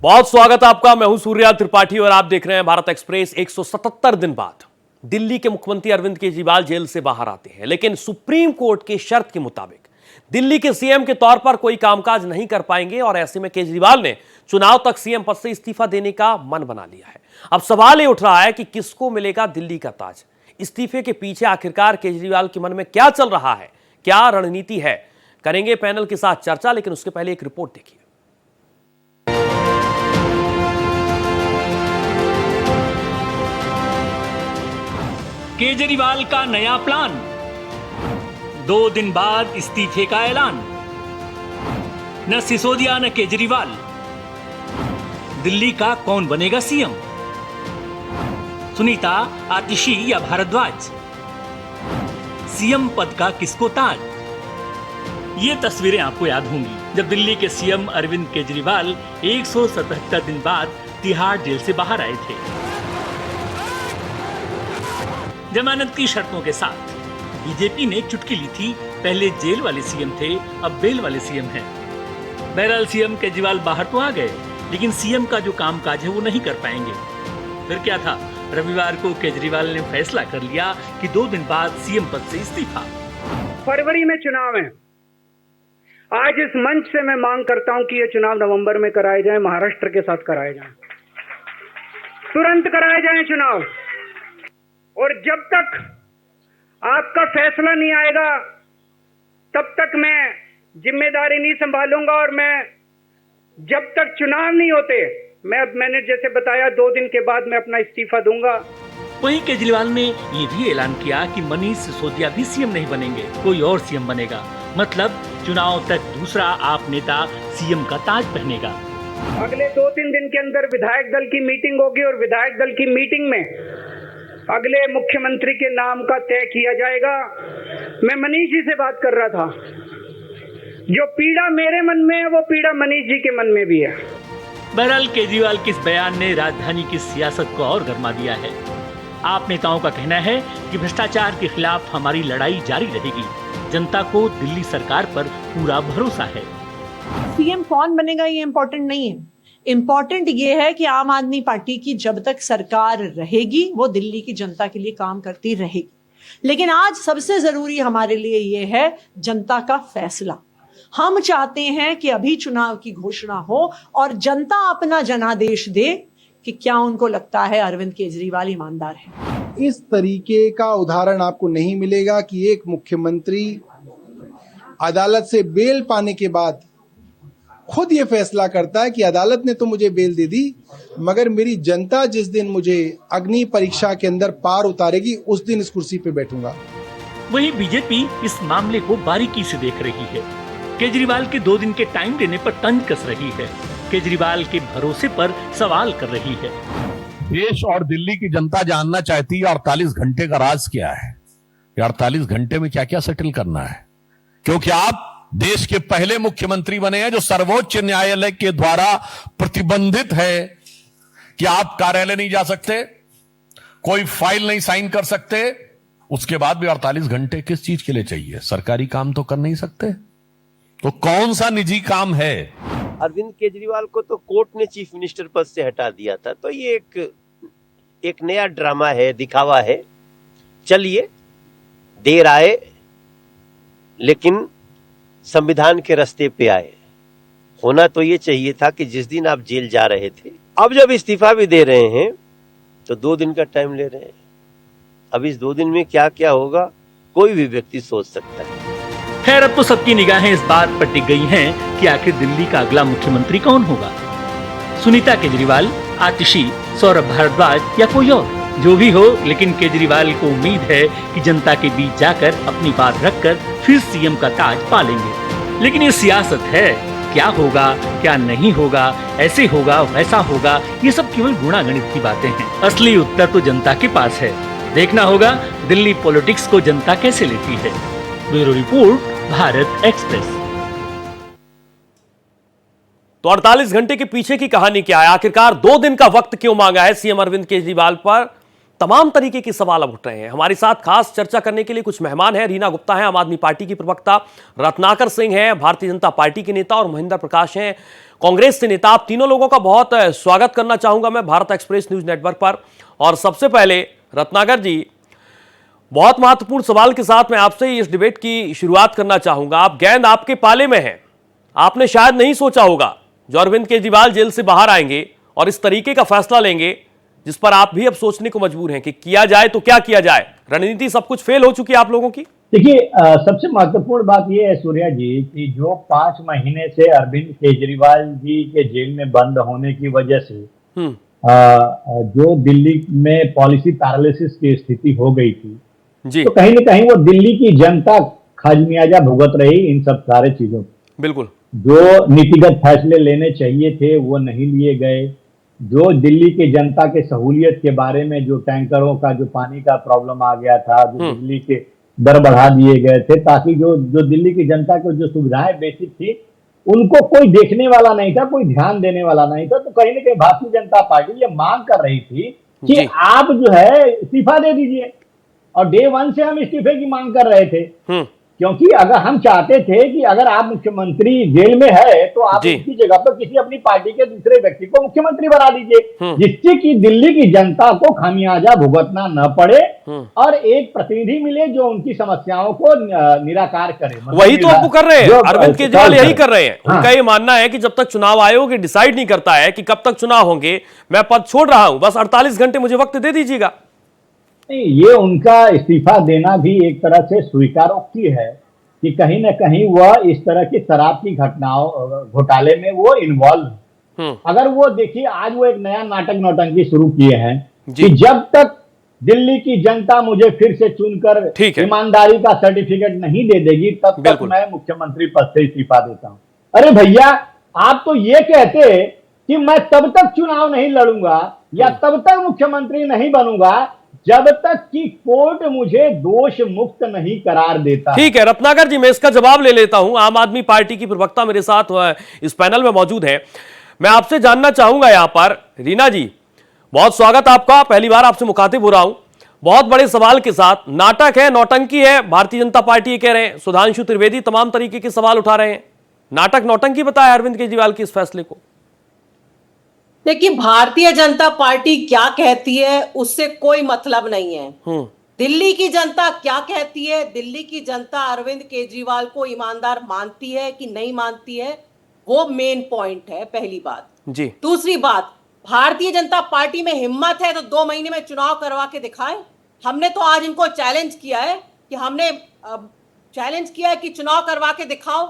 बहुत स्वागत है आपका। मैं हूं सूर्या त्रिपाठी और आप देख रहे हैं भारत एक्सप्रेस। 177 दिन बाद दिल्ली के मुख्यमंत्री अरविंद केजरीवाल जेल से बाहर आते हैं, लेकिन सुप्रीम कोर्ट की शर्त के मुताबिक दिल्ली के सीएम के तौर पर कोई कामकाज नहीं कर पाएंगे और ऐसे में केजरीवाल ने चुनाव तक सीएम पद से इस्तीफा देने का मन बना लिया है। अब सवाल ये उठ रहा है कि किसको मिलेगा दिल्ली का ताज। इस्तीफे के पीछे आखिरकार केजरीवाल के मन में क्या चल रहा है, क्या रणनीति है, करेंगे पैनल के साथ चर्चा। लेकिन उसके पहले एक रिपोर्ट देखिए। केजरीवाल का नया प्लान, 2 दिन बाद इस्तीफे का ऐलान। न सिसोदिया न केजरीवाल, दिल्ली का कौन बनेगा सीएम? सुनीता, आतिशी या भारद्वाज? सीएम पद का किसको ताज? ये तस्वीरें आपको याद होंगी जब दिल्ली के सीएम अरविंद केजरीवाल 177 दिन बाद तिहाड़ जेल से बाहर आए थे, जमानत की शर्तों के साथ। बीजेपी ने चुटकी ली थी, पहले जेल वाले सीएम थे, अब बेल वाले सीएम हैं। बहरहाल सीएम केजरीवाल बाहर तो आ गए, लेकिन सीएम का जो कामकाज है वो नहीं कर पाएंगे। फिर क्या था, रविवार को केजरीवाल ने फैसला कर लिया कि 2 दिन बाद सीएम पद से इस्तीफा। फरवरी में चुनाव है। आज इस मंच से मैं मांग करता हूं कि ये चुनाव नवंबर में कराए जाएं, महाराष्ट्र के साथ कराए जाएं, तुरंत कराए जाएं चुनाव। और जब तक आपका फैसला नहीं आएगा तब तक मैं जिम्मेदारी नहीं संभालूंगा। और मैं जब तक चुनाव नहीं होते, मैंने जैसे बताया 2 दिन के बाद मैं अपना इस्तीफा दूंगा। वहीं केजरीवाल ने ये भी ऐलान किया कि मनीष सिसोदिया भी सीएम नहीं बनेंगे, कोई और सीएम बनेगा। मतलब चुनाव तक दूसरा आप नेता सीएम का ताज पहनेगा। अगले 2-3 दिन के अंदर विधायक दल की मीटिंग होगी और विधायक दल की मीटिंग में अगले मुख्यमंत्री के नाम का तय किया जाएगा। मैं मनीष जी से बात कर रहा था, जो पीड़ा मेरे मन में है वो पीड़ा मनीष जी के मन में भी है। बहरहाल केजरीवाल के इस बयान ने राजधानी की सियासत को और गरमा दिया है। आप नेताओं का कहना है कि भ्रष्टाचार के खिलाफ हमारी लड़ाई जारी रहेगी। जनता को दिल्ली सरकार पर पूरा भरोसा है। सीएम कौन बनेगा ये इम्पोर्टेंट नहीं है। इम्पोर्टेंट ये है कि आम आदमी पार्टी की जब तक सरकार रहेगी वो दिल्ली की जनता के लिए काम करती रहेगी। लेकिन आज सबसे जरूरी हमारे लिए ये है जनता का फैसला। हम चाहते हैं कि अभी चुनाव की घोषणा हो और जनता अपना जनादेश दे कि क्या उनको लगता है अरविंद केजरीवाल ईमानदार है। इस तरीके का उदाहरण आपको नहीं मिलेगा कि एक मुख्यमंत्री अदालत से बेल पाने के बाद खुद ये फैसला करता है कि अदालत ने तो मुझे बेल दे दी, मगर मेरी जनता जिस दिन मुझे अग्नि परीक्षा के अंदर पार उतारेगी उस दिन इस कुर्सी पे बैठूंगा। वहीं बीजेपी इस मामले को बारीकी से देख रही है। केजरीवाल के 2 दिन के टाइम देने पर तंज कस रही है, केजरीवाल के भरोसे पर सवाल कर रही है। देश और दिल्ली की जनता जानना चाहती है 48 घंटे का राज क्या है, 48 घंटे में क्या क्या सेटल करना है। क्योंकि आप देश के पहले मुख्यमंत्री बने हैं जो सर्वोच्च न्यायालय के द्वारा प्रतिबंधित है कि आप कार्यालय नहीं जा सकते, कोई फाइल नहीं साइन कर सकते। उसके बाद भी 48 घंटे किस चीज के लिए चाहिए? सरकारी काम तो कर नहीं सकते, तो कौन सा निजी काम है? अरविंद केजरीवाल को तो कोर्ट ने चीफ मिनिस्टर पद से हटा दिया था, तो ये एक नया ड्रामा है, दिखावा है। चलिए, देर आए लेकिन संविधान के रास्ते पे आए। होना तो ये चाहिए था कि जिस दिन आप जेल जा रहे थे, अब जब इस्तीफा भी दे रहे हैं तो 2 दिन का टाइम ले रहे हैं। अब इस 2 दिन में क्या क्या होगा कोई भी व्यक्ति सोच सकता है। खैर, अब तो सबकी निगाहें इस बात पर टिक गई हैं कि आखिर दिल्ली का अगला मुख्यमंत्री कौन होगा। सुनीता केजरीवाल, आतिशी, सौरभ भारद्वाज या कोई और, जो भी हो, लेकिन केजरीवाल को उम्मीद है कि जनता के बीच जाकर अपनी बात रखकर फिर सीएम का ताज पालेंगे। लेकिन ये सियासत है, क्या होगा क्या नहीं होगा, ऐसे होगा वैसा होगा, ये सब केवल गुणागणित की बातें हैं। असली उत्तर तो जनता के पास है। देखना होगा दिल्ली पॉलिटिक्स को जनता कैसे लेती है। Bureau report, Bharat express. तो 48 घंटे के पीछे की कहानी क्या है? आखिरकार 2 दिन का वक्त क्यों मांगा है सीएम अरविंद केजरीवाल पर तमाम तरीके के सवाल अब उठ रहे हैं। हमारे साथ खास चर्चा करने के लिए कुछ मेहमान हैं। रीना गुप्ता हैं, आम आदमी पार्टी की प्रवक्ता, रत्नाकर सिंह हैं, भारतीय जनता पार्टी के नेता, और महेंद्र प्रकाश हैं, कांग्रेस से नेता। आप तीनों लोगों का बहुत स्वागत करना चाहूंगा मैं भारत एक्सप्रेस न्यूज नेटवर्क पर। और सबसे पहले रत्नाकर जी, बहुत महत्वपूर्ण सवाल के साथ मैं आपसे इस डिबेट की शुरुआत करना चाहूंगा। आप गेंद आपके पाले में है। आपने शायद नहीं सोचा होगा जो अरविंद केजरीवाल जेल से बाहर आएंगे और इस तरीके का फैसला लेंगे जिस पर आप भी अब सोचने को मजबूर हैं कि किया जाए तो क्या किया जाए। रणनीति सब कुछ फेल हो चुकी है आप लोगों की। देखिए, सबसे महत्वपूर्ण बात यह है सूर्या जी कि जो 5 महीने से अरविंद केजरीवाल जी के जेल में बंद होने की वजह से जो दिल्ली में पॉलिसी पैरालिसिस की स्थिति हो गई थी जी, तो कहीं ना कहीं वो दिल्ली की जनता खामियाजा भुगत रही इन सब सारे चीजों। बिल्कुल। जो नीतिगत फैसले लेने चाहिए थे वो नहीं लिए गए। जो दिल्ली की जनता के सहूलियत के बारे में, जो टैंकरों का जो पानी का प्रॉब्लम आ गया था, जो बिजली के दर बढ़ा दिए गए थे ताकि जो दिल्ली की जनता को जो सुविधाएं बेसिक थी उनको कोई देखने वाला नहीं था, कोई ध्यान देने वाला नहीं था। तो कहीं ना कहीं भारतीय जनता पार्टी ये मांग कर रही थी कि आप जो है इस्तीफा दे दीजिए, और डे 1 से हम इस्तीफे की मांग कर रहे थे। क्योंकि अगर हम चाहते थे कि अगर आप मुख्यमंत्री जेल में है तो आप उसकी जगह पर किसी अपनी पार्टी के दूसरे व्यक्ति को मुख्यमंत्री बना दीजिए, जिससे कि दिल्ली की जनता को खामियाजा भुगतना न पड़े और एक प्रतिनिधि मिले जो उनकी समस्याओं को निराकार करे। वही तो आपको कर रहे हैं, अरविंद केजरीवाल यही कर रहे हैं। उनका ये मानना है कि जब तक चुनाव आयोग डिसाइड नहीं करता है कि कब तक चुनाव होंगे, मैं पद छोड़ रहा हूं, बस 48 घंटे मुझे वक्त दे दीजिएगा। नहीं, ये उनका इस्तीफा देना भी एक तरह से स्वीकारोक्ति है कि कहीं ना कहीं वह इस तरह की शराब की घटनाओं घोटाले में वो इन्वॉल्व। अगर वो देखिए, आज वो एक नया नाटक नौटंकी शुरू किए हैं कि जब तक दिल्ली की जनता मुझे फिर से चुनकर ईमानदारी का सर्टिफिकेट नहीं दे देगी तब तक मैं मुख्यमंत्री पद से इस्तीफा देता हूं। अरे भैया, आप तो ये कहते कि मैं तब तक चुनाव नहीं लड़ूंगा या तब तक मुख्यमंत्री नहीं बनूंगा जब तक कि कोर्ट मुझे दोष मुक्त नहीं करार देता। ठीक है रत्नाकर जी, मैं इसका जवाब ले लेता हूं। आम आदमी पार्टी की प्रवक्ता मेरे साथ इस पैनल में मौजूद है। मैं आपसे जानना चाहूंगा यहां पर, रीना जी बहुत स्वागत आपका, पहली बार आपसे मुखातिब हो रहा हूं। बहुत बड़े सवाल के साथ, नाटक है, नौटंकी है, भारतीय जनता पार्टी कह रहे हैं, सुधांशु त्रिवेदी तमाम तरीके के सवाल उठा रहे हैं। नाटक नौटंकी बताया अरविंद केजरीवाल के इस फैसले को। देखिए, भारतीय जनता पार्टी क्या कहती है उससे कोई मतलब नहीं है। दिल्ली की जनता क्या कहती है, दिल्ली की जनता अरविंद केजरीवाल को ईमानदार मानती है कि नहीं मानती है, वो मेन पॉइंट है, पहली बात जी। दूसरी बात, भारतीय जनता पार्टी में हिम्मत है तो 2 महीने में चुनाव करवा के दिखाए। हमने तो आज इनको चैलेंज किया है कि चुनाव करवा के दिखाओ।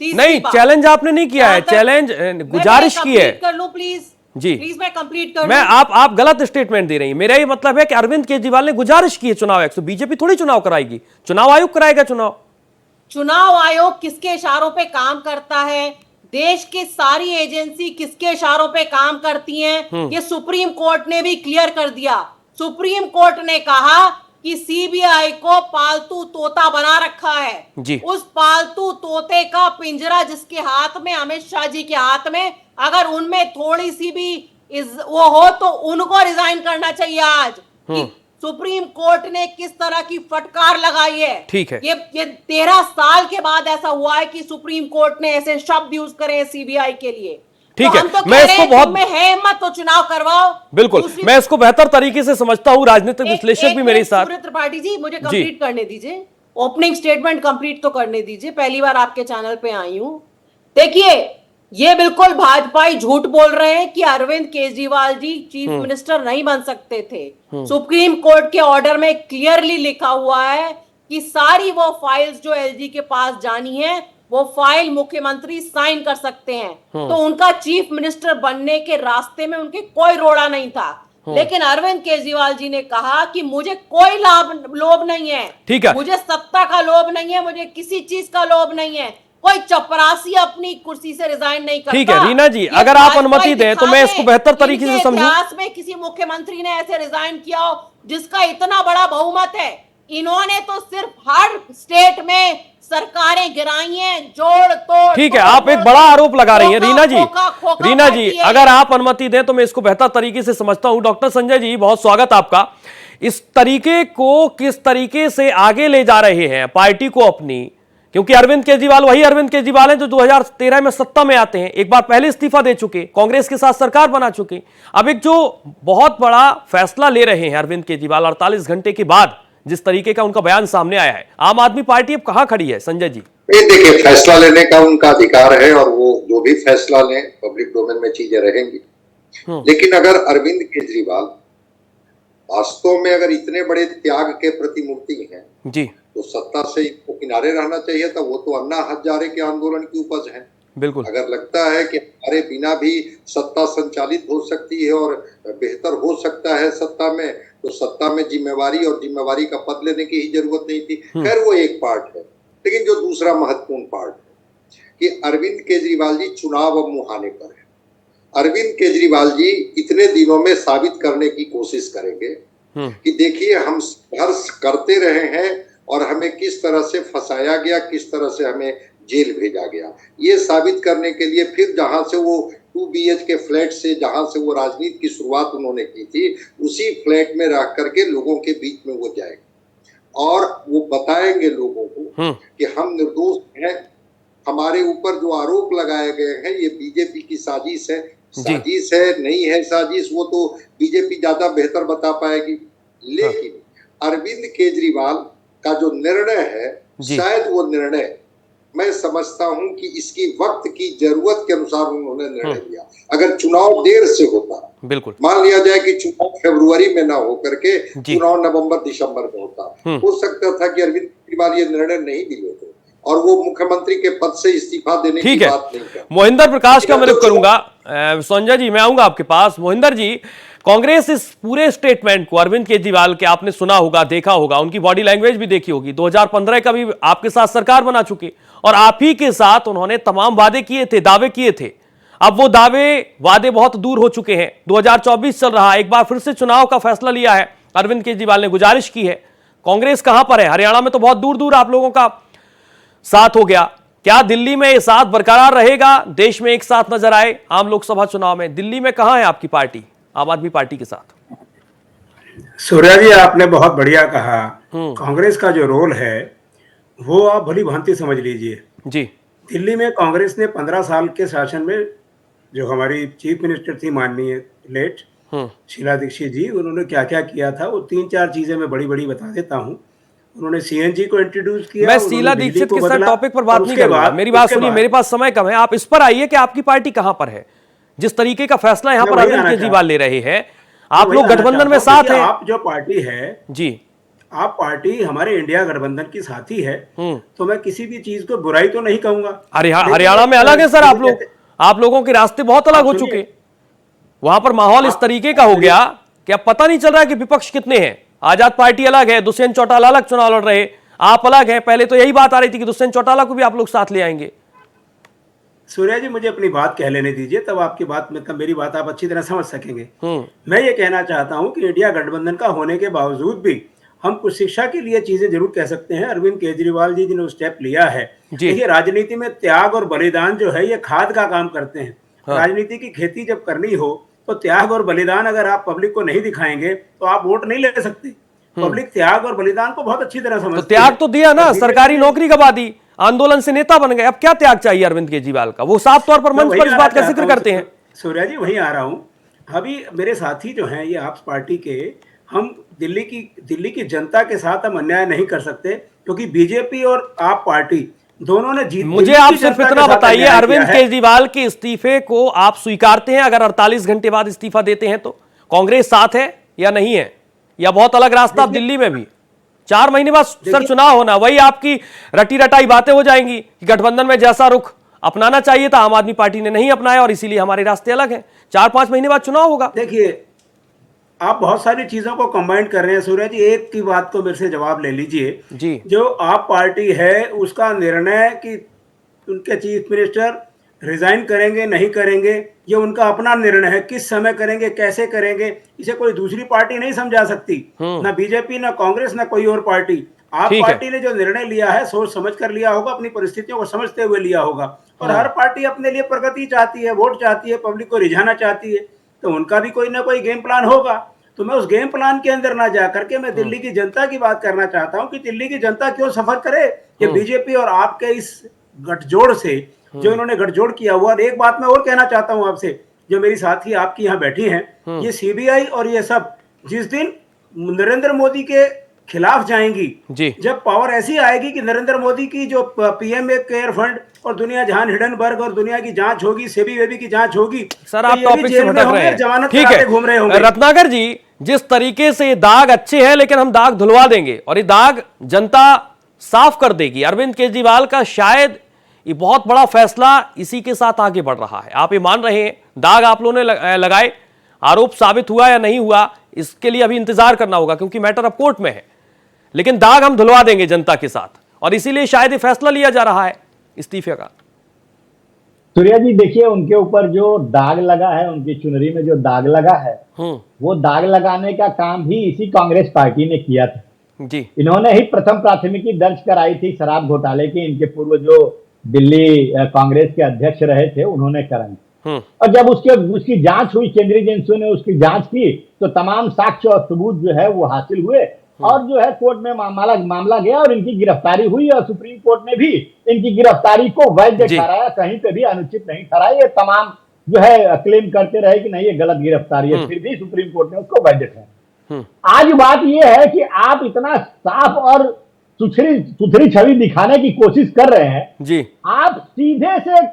नहीं, चैलेंज आपने नहीं किया है, चैलेंज गुजारिश की है। कर लूं प्लीज जी, प्लीज मैं कंप्लीट कर मैं आप गलत स्टेटमेंट दे रही हैं। मेरा ये मतलब है कि अरविंद केजरीवाल ने गुजारिश की है चुनाव आयोग से। बीजेपी थोड़ी चुनाव कराएगी, चुनाव आयोग कराएगा चुनाव आयोग किसके इशारों पे काम करता है, देश की सारी एजेंसी किसके इशारों पे काम करती हैं, ये सुप्रीम कोर्ट ने भी क्लियर कर दिया। सुप्रीम कोर्ट ने कहा कि सीबीआई को पालतू तोता बना रखा है जी। उस पालतू तोते का पिंजरा जिसके हाथ में, अमित शाह जी के हाथ में, अगर उनमें थोड़ी सी भी वो हो तो उनको रिजाइन करना चाहिए। आज कि सुप्रीम कोर्ट ने किस तरह की फटकार लगाई है। ठीक है, ये 13 साल के बाद ऐसा हुआ है कि सुप्रीम कोर्ट ने ऐसे शब्द यूज करे सीबीआई के लिए। ठीक है, तो मैं इसको बहुत में है हिम्मत तो चुनाव करवाओ। बिल्कुल, मैं इसको बेहतर तरीके से समझता हूँ, राजनीतिक विश्लेषक भी मेरे साथ। त्रिपाठी जी, मुझे कंप्लीट करने दीजिए, ओपनिंग स्टेटमेंट कंप्लीट तो करने दीजिए। पहली बार आपके चैनल पे आई हूं। देखिए, ये बिल्कुल भाजपाई झूठ बोल रहे हैं कि अरविंद केजरीवाल जी चीफ मिनिस्टर नहीं बन सकते थे। सुप्रीम कोर्ट के ऑर्डर में क्लियरली लिखा हुआ है कि सारी वो फाइल्स जो एलजी के पास जानी है वो फाइल मुख्यमंत्री साइन कर सकते हैं। तो उनका चीफ मिनिस्टर बनने के रास्ते में उनके कोई रोड़ा नहीं था। लेकिन अरविंद केजरीवाल जी ने कहा कि मुझे कोई लोभ नहीं है, ठीक है, मुझे सत्ता का लोभ नहीं है, मुझे किसी चीज का लोभ नहीं है, कोई चपरासी अपनी कुर्सी से रिजाइन नहीं करता। ठीक है रीना जी, अगर आप अनुमति दें तो मैं इसको बेहतर तरीके से समझूं। इतिहास में किसी मुख्यमंत्री ने ऐसे रिजाइन किया हो जिसका इतना बड़ा बहुमत है। इन्होंने तो सिर्फ हर स्टेट में सरकारें गिराई हैं, जोड़ तोड़। ठीक है, आप एक बड़ा आरोप लगा रही हैं रीना जी। रीना जी, अगर आप अनुमति दें तो मैं इसको बेहतर तरीके से समझता हूं। डॉक्टर संजय जी, बहुत स्वागत आपका। इस तरीके को किस तरीके से आगे ले जा रहे हैं पार्टी को अपनी, क्योंकि अरविंद केजरीवाल वही अरविंद केजरीवाल हैं जो 2013 में सत्ता में आते हैं, एक बार पहले इस्तीफा दे चुके, कांग्रेस के साथ सरकार बना चुके। अब एक जो बहुत बड़ा फैसला ले रहे हैं अरविंद केजरीवाल 48 घंटे के बाद, जिस तरीके का उनका बयान सामने आया है, आम आदमी पार्टी अब कहां खड़ी है संजय जी? देखिए, फैसला लेने का उनका अधिकार है और वो जो भी फैसला लें पब्लिक डोमेन में चीजें रहेंगी। लेकिन अगर अरविंद केजरीवाल वास्तव में अगर इतने बड़े त्याग के प्रतिमूर्ति हैं जी, तो सत्ता से इनको किनारे रहना चाहिए था। वो तो अन्ना हजारे के आंदोलन की उपज है। बिल्कुल। अगर लगता है कि हमारे बिना भी सत्ता संचालित हो सकती है और बेहतर हो सकता है सत्ता में, तो सत्ता में जिम्मेवारी और जिम्मेवारी का पद लेने की ही जरूरत नहीं थी। खैर, वो एक पार्ट है, लेकिन जो दूसरा महत्वपूर्ण पार्ट है कि अरविंद केजरीवाल जी चुनाव अब मुहाने पर है। अरविंद केजरीवाल जी इतने दिनों में साबित करने की कोशिश करेंगे कि देखिए, हम संघर्ष करते रहे हैं और हमें किस तरह से फंसाया गया, किस तरह से हमें जेल भेजा गया। ये साबित करने के लिए फिर जहां से वो 2 BHK फ्लैट से जहां से वो राजनीति की शुरुआत उन्होंने की थी, उसी फ्लैट में रह करके लोगों के बीच में वो जाएंगे और वो बताएंगे लोगों को कि हम निर्दोष हैं, हमारे ऊपर जो आरोप लगाए गए हैं ये बीजेपी की साजिश है। साजिश है नहीं है साजिश, वो तो बीजेपी ज्यादा बेहतर बता पाएगी। लेकिन अरविंद केजरीवाल का जो निर्णय है, शायद वो निर्णय मैं समझता हूं कि इसकी वक्त की जरूरत के अनुसार उन्होंने निर्णय लिया। अगर चुनाव देर से होता, बिल्कुल मान लिया जाए कि चुनाव फरवरी में ना होकर के चुनाव नवंबर दिसंबर में होता, हो सकता था कि अरविंद केजरीवाल ये निर्णय नहीं भी लेते और वो मुख्यमंत्री के पद से इस्तीफा देने की बात नहीं करते। मोहिंदर प्रकाश का मैं रुख करूंगा। संजय जी, मैं आऊंगा आपके पास। मोहिंदर जी, कांग्रेस इस पूरे स्टेटमेंट को अरविंद केजरीवाल के आपने सुना होगा, देखा होगा, उनकी बॉडी लैंग्वेज भी देखी होगी। 2015 का भी आपके साथ सरकार बना चुके और आप ही के साथ उन्होंने तमाम वादे किए थे, दावे किए थे। अब वो वादे बहुत दूर हो चुके हैं। 2024 चल रहा है, एक बार फिर से चुनाव का फैसला लिया है अरविंद केजरीवाल ने, गुजारिश की है। कांग्रेस कहां पर है? हरियाणा में तो बहुत दूर दूर आप लोगों का साथ हो गया। क्या दिल्ली में ये साथ बरकरार रहेगा? देश में एक साथ नजर आए आम लोकसभा चुनाव में। दिल्ली में कहां है आपकी पार्टी, आम आदमी पार्टी के साथ? सूर्या जी, आपने बहुत बढ़िया कहा। कांग्रेस का जो रोल है वो आप भली भांति समझ लीजिए जी। दिल्ली में कांग्रेस ने 15 साल के शासन में, जो हमारी चीफ मिनिस्टर थी माननीय लेट शीला दीक्षित जी, उन्होंने क्या क्या किया था वो 3-4 चीजें मैं बड़ी बड़ी बता देता हूँ। उन्होंने CNG को इंट्रोड्यूस किया। मैं शीला दीक्षित के साथ टॉपिक पर बात नहीं करूंगा, मेरी बात सुनिए, मेरे पास समय कम है। आप इस पर आइए कि आपकी पार्टी कहां पर है। जिस तरीके का फैसला यहां पर अरविंद केजरीवाल ले रहे हैं, आप लोग गठबंधन में साथ हैं। आप जो पार्टी है जी, आप पार्टी हमारे इंडिया गठबंधन की साथी है, तो मैं किसी भी चीज को बुराई तो नहीं कहूंगा। हरियाणा में अलग है सर, आप लोगों के रास्ते बहुत अलग हो चुके। वहां पर माहौल इस तरीके का हो गया कि अब पता नहीं चल रहा है कि विपक्ष कितने हैं। आजाद पार्टी अलग है, दुष्यंत चौटाला अलग चुनाव लड़ रहे, आप अलग हैं। पहले तो यही बात आ रही थी कि दुष्यंत चौटाला को भी आप लोग साथ ले आएंगे। सूर्या जी, मुझे अपनी बात कह लेने दीजिए, तब आपकी बात मतलब मेरी बात आप अच्छी तरह समझ सकेंगे। मैं ये कहना चाहता हूं कि इंडिया गठबंधन का होने के बावजूद भी हम कुछ शिक्षा के लिए चीजें जरूर कह सकते हैं। अरविंद केजरीवाल जी जिन्होंने स्टेप लिया है, देखिए राजनीति में त्याग और बलिदान जो है ये खाद का काम करते हैं। राजनीति की खेती जब करनी हो तो त्याग और बलिदान अगर आप पब्लिक को नहीं दिखाएंगे तो आप वोट नहीं ले सकते। पब्लिक त्याग और बलिदान को बहुत अच्छी तरह समझती है। तो त्याग तो दिया ना, सरकारी नौकरी गवा दी, आंदोलन से नेता बन गए, अब क्या त्याग चाहिए अरविंद केजरीवाल का? वो साफ तौर पर मंच पर इस बात का जिक्र करते हैं। सूर्या जी, वहीं आ रहा हूं। अभी मेरे साथी जो हैं ये आप पार्टी के, हम दिल्ली की जनता के साथ हम अन्याय नहीं कर सकते, क्योंकि बीजेपी और आप पार्टी दोनों ने जीत। मुझे आप सिर्फ इतना बताइए, अरविंद केजरीवाल के इस्तीफे को आप स्वीकारते हैं? अगर 48 घंटे बाद इस्तीफा देते हैं तो कांग्रेस साथ है या नहीं है, या बहुत अलग रास्ता? अब दिल्ली में भी 4 महीने बाद सर चुनाव होना, वही आपकी रटी रटाई बातें हो जाएंगी कि गठबंधन में जैसा रुख अपनाना चाहिए था आम आदमी पार्टी ने नहीं अपनाया और इसीलिए हमारे रास्ते अलग हैं। 4-5 महीने बाद चुनाव होगा। देखिए, आप बहुत सारी चीजों को कंबाइन कर रहे हैं। सूर्य जी, एक की बात को मेरे से जवाब ले लीजिए जी। जो आप पार्टी है उसका निर्णय कि उनके चीफ मिनिस्टर रिजाइन करेंगे नहीं करेंगे, ये उनका अपना निर्णय है। किस समय करेंगे, कैसे करेंगे, इसे कोई दूसरी पार्टी नहीं समझा सकती, ना बीजेपी, ना कांग्रेस, ना कोई और पार्टी। आप पार्टी ने जो निर्णय लिया है सोच समझ कर लिया होगा, अपनी परिस्थितियों को समझते हुए लिया होगा। और हर पार्टी अपने लिए प्रगति चाहती है, वोट चाहती है, पब्लिक को रिझाना चाहती है, तो उनका भी कोई ना कोई गेम प्लान होगा। तो मैं उस गेम प्लान के अंदर ना जा करके मैं दिल्ली की जनता की बात करना चाहता हूं कि दिल्ली की जनता क्यों सफर करे कि बीजेपी और आपके इस गठजोड़ से जो इन्होंने गठजोड़ किया हुआ। और एक बात मैं और कहना चाहता हूं आपसे, जो मेरी साथी आपकी यहाँ बैठी हैं, ये सीबीआई और ये सब जिस दिन नरेंद्र मोदी के खिलाफ जाएंगी, जब पावर ऐसी आएगी कि नरेंद्र मोदी की जो पीएम केयर फंड और दुनिया जहान हिडनबर्ग और दुनिया की जांच होगी, सेबी वेबी की जांच होगी, सर आप टॉपिक से भटक रहे हैं। जमानत ठीक है घूम रहे होंगे। रत्नाकर जी, जिस तरीके से दाग अच्छे हैं लेकिन हम दाग धुलवा देंगे और ये दाग जनता साफ कर देगी। अरविंद केजरीवाल का शायद ये बहुत बड़ा फैसला इसी के साथ आगे बढ़ रहा है। आप ये मान रहे हैं दाग आप लोगों ने लगाए, आरोप साबित हुआ या नहीं हुआ इसके लिए अभी इंतजार करना होगा क्योंकि मैटर अब कोर्ट में है, लेकिन दाग हम धुलवा देंगे जनता के साथ और इसीलिए शायद ये फैसला लिया जा रहा है इस्तीफे का। सूर्या जी देखिए, उनके ऊपर जो दाग लगा है, उनकी चुनरी में जो दाग लगा है, वो दाग लगाने का काम भी इसी कांग्रेस पार्टी ने किया था जी। इन्होंने ही प्रथम प्राथमिकी दर्ज कराई थी शराब घोटाले की। इनके पूर्व जो दिल्ली कांग्रेस के अध्यक्ष रहे थे उन्होंने कराई, और जब उसकी जांच हुई, केंद्रीय एजेंसियों ने उसकी जांच की तो तमाम साक्ष्य और सबूत जो है वो हासिल हुए और जो है कोर्ट में मामला गया और इनकी गिरफ्तारी हुई और सुप्रीम कोर्ट ने भी इनकी गिरफ्तारी को वैध ठहराया, कहीं पे भी अनुचित नहीं ठहराया। ये तमाम जो है क्लेम करते रहे कि नहीं ये गलत गिरफ्तारी है, फिर भी सुप्रीम कोर्ट ने उसको वैध ठहराया। आज बात यह है कि आप इतना साफ और सुथरी छवि दिखाने की कोशिश कर रहे हैं जी। आप सीधे से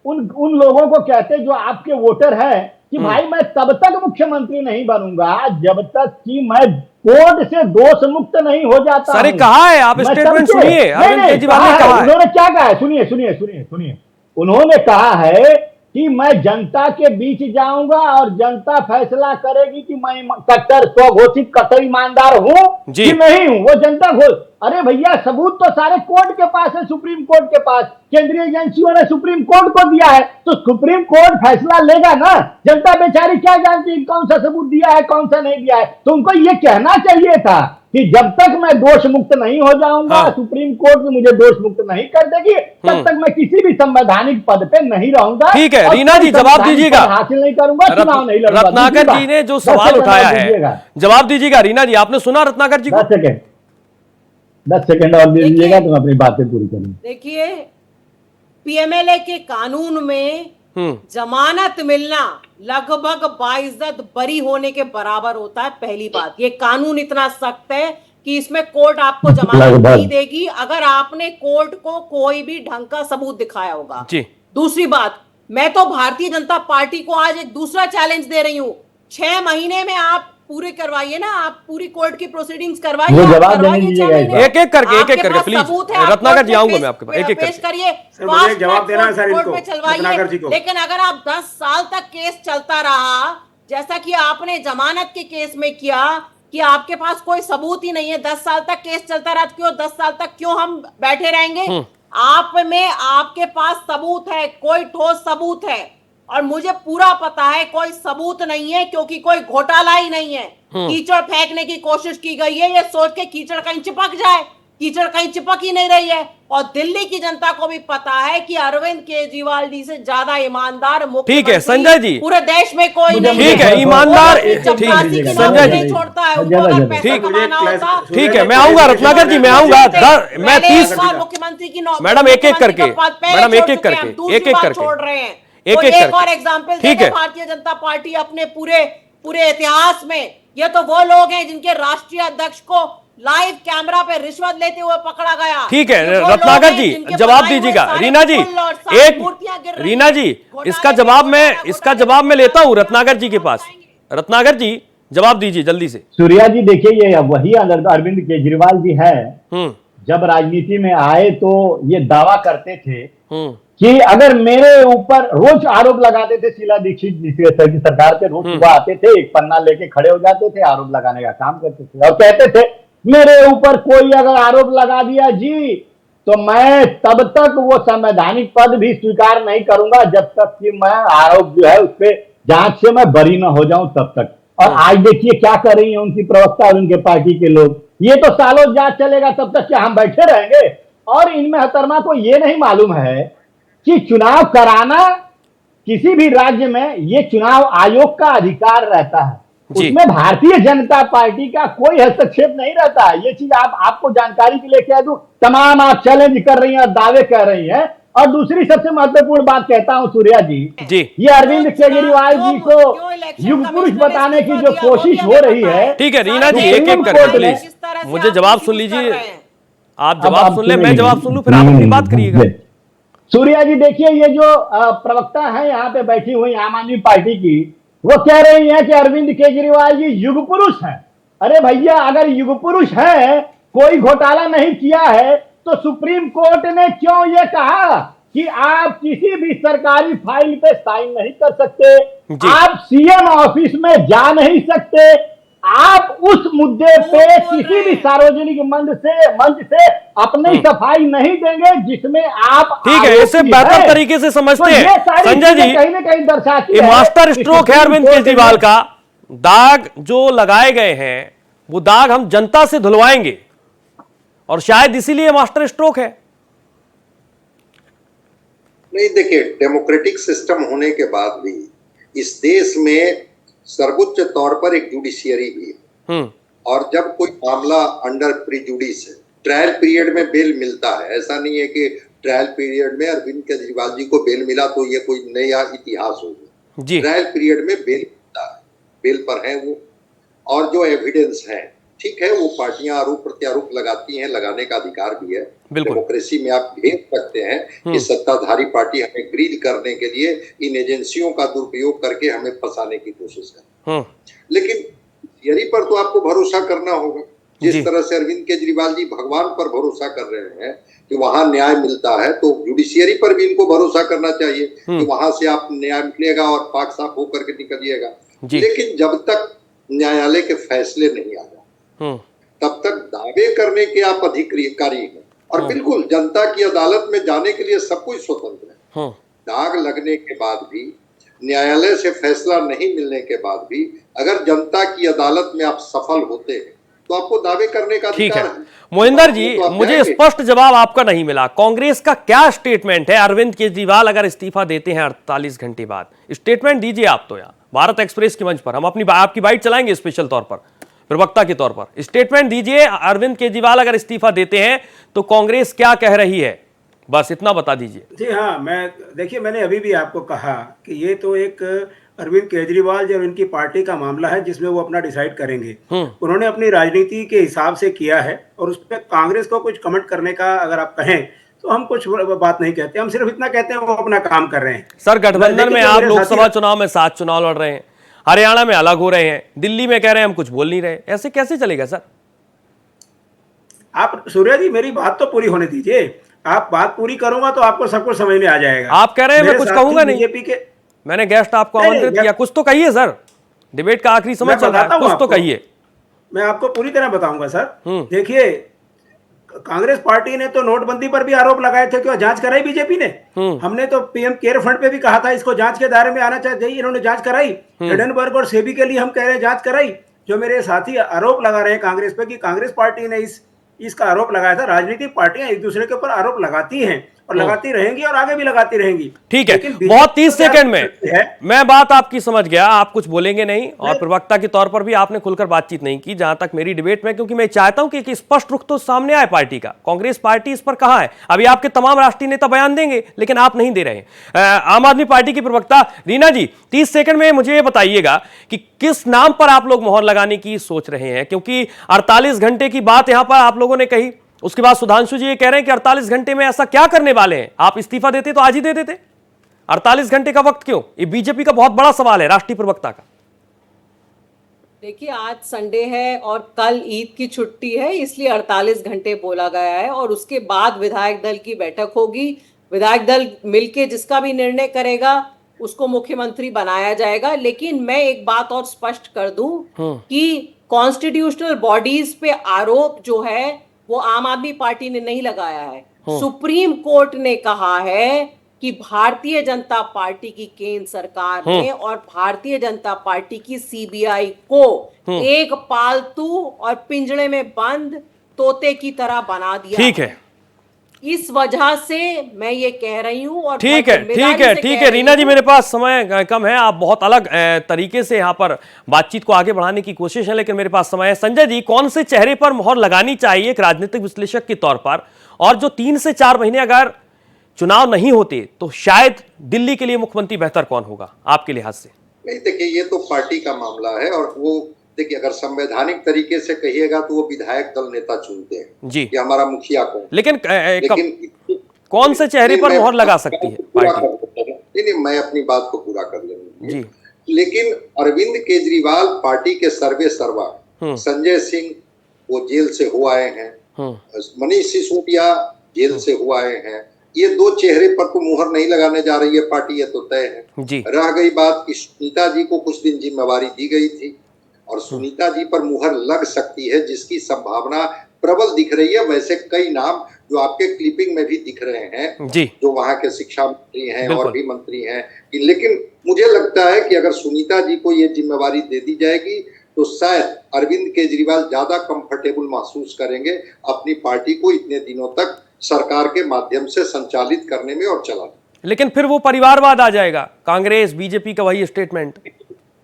उन लोगों को कहते जो आपके वोटर हैं कि भाई मैं तब तक मुख्यमंत्री नहीं बनूंगा जब तक कि मैं कोर्ट से दोष मुक्त नहीं हो जाता। सर कहा है, आप स्टेटमेंट सुनिए, अरविंद केजरीवाल ने कहा है। उन्होंने क्या कहा है, सुनिए। उन्होंने कहा है कि मैं जनता के बीच जाऊंगा और जनता फैसला करेगी कि मैं कट्टर स्वघोषित कट्टर ईमानदार हूं कि नहीं हूं, वो जनता अरे भैया सबूत तो सारे कोर्ट के पास है, सुप्रीम कोर्ट के पास, केंद्रीय एजेंसियों ने सुप्रीम कोर्ट को दिया है, तो सुप्रीम कोर्ट फैसला लेगा ना। जनता बेचारी क्या जानती कौन सा सबूत दिया है कौन सा नहीं दिया है। तो उनको ये कहना चाहिए था कि जब तक मैं दोष मुक्त नहीं हो जाऊंगा, सुप्रीम कोर्ट में मुझे दोष मुक्त नहीं कर देगी, तब तक मैं किसी भी संवैधानिक पद पे नहीं रहूंगा। ठीक है रीना जी, जवाब दीजिएगा। हासिल नहीं करूंगा, चुनाव नहीं लड़ूंगा। रत्नाकर जी ने जो सवाल उठाया है जवाब दीजिएगा। रीना जी आपने सुना रत्नाकर जी को? 10 सेकंड और दे दीजिएगा तो मैं अपनी बातें पूरी करूंगा। देखिए, पीएमएलए के कानून में जमानत मिलना लगभग बाइज्जत बरी होने के बराबर होता है। पहली बात, ये कानून इतना सख्त है कि इसमें कोर्ट आपको जमानत नहीं देगी अगर आपने कोर्ट को कोई भी ढंग का सबूत दिखाया होगा जी। दूसरी बात, मैं तो भारतीय जनता पार्टी को आज एक दूसरा चैलेंज दे रही हूँ, 6 महीने में आप पूरे करवाइए ना, आप पूरी कोर्ट की प्रोसीडिंग्स करवाइए, एक एक करके प्लीज। रत्नाकर जी आऊंगा मैं आपके पास, एक पेश करिए, जवाब देना है सर इनको, चलवाइए। लेकिन अगर आप 10 साल तक केस चलता रहा जैसा कि आपने जमानत के केस में किया कि आपके पास कोई सबूत ही नहीं है, 10 साल तक केस चलता रहा, क्यों 10 साल तक क्यों हम बैठे रहेंगे? आप में आपके पास सबूत है, कोई ठोस सबूत है, और मुझे पूरा पता है कोई सबूत नहीं है क्योंकि कोई घोटाला ही नहीं है। कीचड़ फेंकने की कोशिश की गई है ये सोच के कीचड़ कहीं चिपक जाए, कीचड़ कहीं चिपक ही नहीं रही है। और दिल्ली की जनता को भी पता है कि अरविंद केजरीवाल जी से ज्यादा ईमानदार मुख्यमंत्री ठीक है संजय जी पूरे देश में कोई नहीं। ठीक है ईमानदार संजय जी छोड़ता है, ठीक है मैं आऊंगा रत्नाकर जी, मैं आऊंगा। मैं 30 मुख्यमंत्री की मैडम एक एक करके छोड़ रहे हैं। एक और एग्जाम्पल देखो, भारतीय जनता पार्टी अपने पूरे इतिहास में ये तो वो लोग हैं जिनके राष्ट्रीय अध्यक्ष को लाइव कैमरा पे रिश्वत लेते हुए पकड़ा गया। ठीक है रत्नाकर जी जवाब दीजिएगा। रीना जी रीना जी इसका जवाब मैं लेता हूं रत्नाकर जी के पास। रत्नाकर जी जवाब दीजिए जल्दी से। सूर्या जी देखिए, ये वही अरविंद केजरीवाल जी है, जब राजनीति में आए तो ये दावा करते थे कि अगर मेरे ऊपर रोज आरोप लगाते थे, शीला दीक्षित सरकार के रोज सुबह आते थे, एक पन्ना लेके खड़े हो जाते थे, आरोप लगाने का काम करते थे और कहते थे मेरे ऊपर कोई अगर आरोप लगा दिया जी तो मैं तब तक वो संवैधानिक पद भी स्वीकार नहीं करूंगा जब तक कि मैं आरोप जो है उस पर जांच से मैं बरी न हो जाऊं तब तक। और आज देखिए क्या कर रही है उनकी प्रवक्ता और उनके पार्टी के लोग, ये तो सालों जांच चलेगा तब तक क्या हम बैठे रहेंगे? और इनमें हतरमा को ये नहीं मालूम है कि चुनाव कराना किसी भी राज्य में ये चुनाव आयोग का अधिकार रहता है। उसमें भारतीय जनता पार्टी का कोई हस्तक्षेप नहीं रहता है। ये चीज आपको जानकारी के लिए कह दूं, तमाम आप चैलेंज कर रही हैं और दावे कर रही हैं। और दूसरी सबसे महत्वपूर्ण बात कहता हूं सूर्या जी, ये अरविंद केजरीवाल जी को युग पुरुष बताने की जो कोशिश हो रही है। ठीक है रीना जी, एक एक करके प्लीज मुझे जवाब सुन लीजिए। आप जवाब सुन ले, मैं जवाब सुन लूं, फिर आप अपनी बात करिएगा। सूर्या जी देखिए, ये जो प्रवक्ता है यहाँ पे बैठी हुई आम आदमी पार्टी की, वो कह रही है कि अरविंद केजरीवाल जी युग पुरुष हैं। अरे भैया, अगर युग पुरुष है, कोई घोटाला नहीं किया है, तो सुप्रीम कोर्ट ने क्यों ये कहा कि आप किसी भी सरकारी फाइल पे साइन नहीं कर सकते, आप सीएम ऑफिस में जा नहीं सकते, आप उस मुद्दे पे किसी भी सार्वजनिक मंच से अपनी सफाई नहीं देंगे जिसमें आप। ठीक है, इसे बेहतर तरीके से समझते हैं संजय जी। कहीं ना कहीं दर्शाती है मास्टर स्ट्रोक है अरविंद केजरीवाल का। दाग जो लगाए गए हैं वो दाग हम जनता से धुलवाएंगे, और शायद इसीलिए मास्टर स्ट्रोक है। नहीं, देखिए, डेमोक्रेटिक सिस्टम होने के बाद भी इस देश में सर्वोच्च तौर पर एक जुडिशियरी भी है, और जब कोई मामला अंडर प्रीजुडिस है, ट्रायल पीरियड में बेल मिलता है। ऐसा नहीं है कि ट्रायल पीरियड में अरविंद केजरीवाल जी को बेल मिला तो ये कोई नया इतिहास होगा। ट्रायल पीरियड में बेल मिलता है, बेल पर है वो, और जो एविडेंस है, ठीक है, वो पार्टियां आरोप प्रत्यारोप लगाती हैं, लगाने का अधिकार भी है। डेमोक्रेसी में आप भेज सकते हैं कि सत्ताधारी पार्टी हमें ग्रील करने के लिए इन एजेंसियों का दुरुपयोग करके हमें फंसाने की कोशिश कर, लेकिन थियरी पर तो आपको भरोसा करना होगा। जिस तरह से अरविंद केजरीवाल जी भगवान पर भरोसा कर रहे हैं कि वहां न्याय मिलता है, तो जुडिशियरी पर भी इनको भरोसा करना चाहिए कि वहां से आप न्याय मिलेगा और पाक साफ होकर के निकलिएगा। लेकिन जब तक न्यायालय के फैसले नहीं आ जाए तब तक दावे करने के आप अधिकारी हैं। और बिल्कुल जनता की अदालत में जाने के लिए सब कुछ स्वतंत्र है। दाग लगने के बाद भी, न्यायालय से फैसला नहीं मिलने के बाद भी, अगर जनता की अदालत में आप सफल होते हैं तो आपको दावे करने का अधिकार है। मोहिंदर जी, मुझे स्पष्ट जवाब आपका नहीं मिला। कांग्रेस का क्या स्टेटमेंट है अरविंद केजरीवाल अगर इस्तीफा देते हैं 48 घंटे बाद? स्टेटमेंट दीजिए आप तो। यहाँ भारत एक्सप्रेस के मंच पर हम आपकी बाइट चलाएंगे स्पेशल तौर पर, प्रवक्ता के तौर पर। स्टेटमेंट दीजिए, अरविंद केजरीवाल अगर इस्तीफा देते हैं तो कांग्रेस क्या कह रही है, बस इतना बता दीजिए। जी हाँ, देखिए, मैंने अभी भी आपको कहा कि ये तो एक अरविंद केजरीवाल जो इनकी पार्टी का मामला है जिसमें वो अपना डिसाइड करेंगे। उन्होंने अपनी राजनीति के हिसाब से किया है, और उस पर कांग्रेस को कुछ कमेंट करने का अगर आप कहें तो हम कुछ बात नहीं कहते। हम सिर्फ इतना कहते हैं वो अपना काम कर रहे हैं। सर, गठबंधन में आप लोकसभा चुनाव में 7 चुनाव लड़ रहे हैं, हरियाणा में अलग हो रहे हैं, दिल्ली में कह रहे हैं हम कुछ बोल नहीं रहे, ऐसे कैसे चलेगा सर? आप सूर्या जी मेरी बात तो पूरी होने दीजिए। आप बात पूरी करूंगा तो आपको सब कुछ समझ में आ जाएगा। आप कह रहे हैं मैं कुछ कहूंगा नहीं। बीजेपी के मैंने गेस्ट आपको आमंत्रित किया, कुछ तो कहिए सर। डिबेट का आखिरी समय चल रहा है, कुछ तो कहिए। मैं आपको पूरी तरह बताऊंगा सर। देखिए, कांग्रेस पार्टी ने तो नोटबंदी पर भी आरोप लगाए थे कि जांच कराई बीजेपी ने। हमने तो पीएम केयर फंड पे भी कहा था इसको जांच के दायरे में आना चाहिए, इन्होंने जांच कराई। हिडनबर्ग और सेबी के लिए हम कह रहे हैं जांच कराई। जो मेरे साथी आरोप लगा रहे हैं कांग्रेस पे कि कांग्रेस पार्टी ने इसका आरोप लगाया था। राजनीतिक पार्टियां एक दूसरे के ऊपर आरोप लगाती हैं और लगाती रहेंगी और आगे भी लगाती रहेंगी। ठीक है, बहुत 30 सेकंड में मैं बात आपकी समझ गया, आप कुछ बोलेंगे नहीं, और प्रवक्ता के तौर पर भी आपने खुलकर बातचीत नहीं की जहां तक मेरी डिबेट में, क्योंकि मैं चाहता हूं कि स्पष्ट रुख तो सामने आए पार्टी का। कांग्रेस पार्टी इस पर कहां है? अभी आपके तमाम राष्ट्रीय नेता बयान देंगे, लेकिन आप नहीं दे रहे हैं। आम आदमी पार्टी की प्रवक्ता रीना जी, 30 सेकंड में मुझे ये बताइएगा कि किस नाम पर आप लोग मोहर लगाने की सोच रहे हैं, क्योंकि 48 घंटे की बात यहां पर आप लोगों ने कही, उसके बाद सुधांशु जी ये कह रहे हैं कि 48 घंटे में ऐसा क्या करने वाले हैं? आप इस्तीफा देते तो आज ही दे देते। 48 घंटे का वक्त क्यों? ये बीजेपी का बहुत बड़ा सवाल है राष्ट्रीय प्रवक्ता का। देखिए, आज संडे है और कल ईद की छुट्टी है, इसलिए 48 घंटे बोला गया है, और उसके बाद विधायक दल की बैठक होगी। विधायक दल मिलके जिसका भी निर्णय करेगा उसको मुख्यमंत्री बनाया जाएगा। लेकिन मैं एक बात और स्पष्ट कर दूं कि कॉन्स्टिट्यूशनल बॉडीज पे आरोप जो है वो आम आदमी पार्टी ने नहीं लगाया है। सुप्रीम कोर्ट ने कहा है कि भारतीय जनता पार्टी की केंद्र सरकार ने और भारतीय जनता पार्टी की सीबीआई को एक पालतू और पिंजड़े में बंद तोते की तरह बना दिया। ठीक है, इस वजह से मैं ये कह रही हूं और ठीक है, ठीक है, ठीक है रीना जी, मेरे पास समय कम है, आप बहुत अलग तरीके से यहाँ पर बातचीत को आगे बढ़ाने की कोशिश है, लेकिन मेरे पास समय है। संजय जी, कौन से चेहरे पर मोहर लगानी चाहिए एक राजनीतिक विश्लेषक के तौर पर, और जो 3 से 4 महीने अगर चुनाव नहीं होते तो शायद दिल्ली के लिए मुख्यमंत्री बेहतर कौन होगा आपके लिहाज से? नहीं, देखिए ये तो पार्टी का मामला है, और वो देखिए अगर संवैधानिक तरीके से कहिएगा तो वो विधायक दल नेता चुनते हैं जी कि हमारा मुखिया कौन। लेकिन कौन से चेहरे पर मोहर लगा सकती है पार्टी? नहीं, मैं अपनी बात को पूरा कर लेंगे जी। लेकिन अरविंद केजरीवाल पार्टी के सर्वे सर्वा, संजय सिंह वो जेल से हो आए हैं, मनीष सिसोदिया जेल से हो आए हैं, ये 2 चेहरे पर तो मुहर नहीं लगाने जा रही है पार्टी, ये तो तय है जी। रह गई बात कि सुनीता जी को कुछ दिन जिम्मेवारी दी गई थी, और सुनीता जी पर मुहर लग सकती है जिसकी संभावना प्रबल दिख रही है। वैसे कई नाम जो आपके क्लिपिंग में भी दिख रहे हैं जी, जो वहां के शिक्षा मंत्री हैं और भी मंत्री हैं, लेकिन मुझे लगता है कि अगर सुनीता जी को ये जिम्मेवारी दे दी जाएगी तो शायद अरविंद केजरीवाल ज्यादा कंफर्टेबल महसूस करेंगे अपनी पार्टी को इतने दिनों तक सरकार के माध्यम से संचालित करने में और चलाने। लेकिन फिर वो परिवारवाद आ जाएगा, कांग्रेस बीजेपी का वही स्टेटमेंट।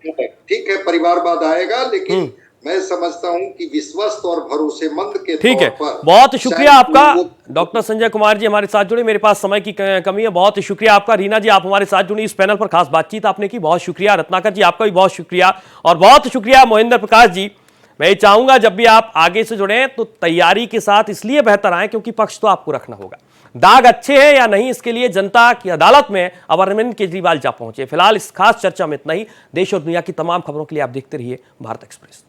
ठीक है, परिवारवाद आएगा, लेकिन मैं समझता हूं कि विश्वस्त और भरोसेमंद के ठीक है। बहुत शुक्रिया आपका डॉक्टर संजय कुमार जी हमारे साथ जुड़े। मेरे पास समय की कमी है, बहुत शुक्रिया आपका। रीना जी, आप हमारे साथ जुड़ी, इस पैनल पर खास बातचीत आपने की, बहुत शुक्रिया। रत्नाकर जी, आपका भी बहुत शुक्रिया, और बहुत शुक्रिया महेंद्र प्रकाश जी। मैं चाहूंगा जब भी आप आगे से जुड़े तो तैयारी के साथ इसलिए बेहतर आए क्योंकि पक्ष तो आपको रखना होगा। दाग अच्छे हैं या नहीं, इसके लिए जनता की अदालत में अब अरविंद केजरीवाल जा पहुंचे। फिलहाल इस खास चर्चा में इतना ही। देश और दुनिया की तमाम खबरों के लिए आप देखते रहिए भारत एक्सप्रेस।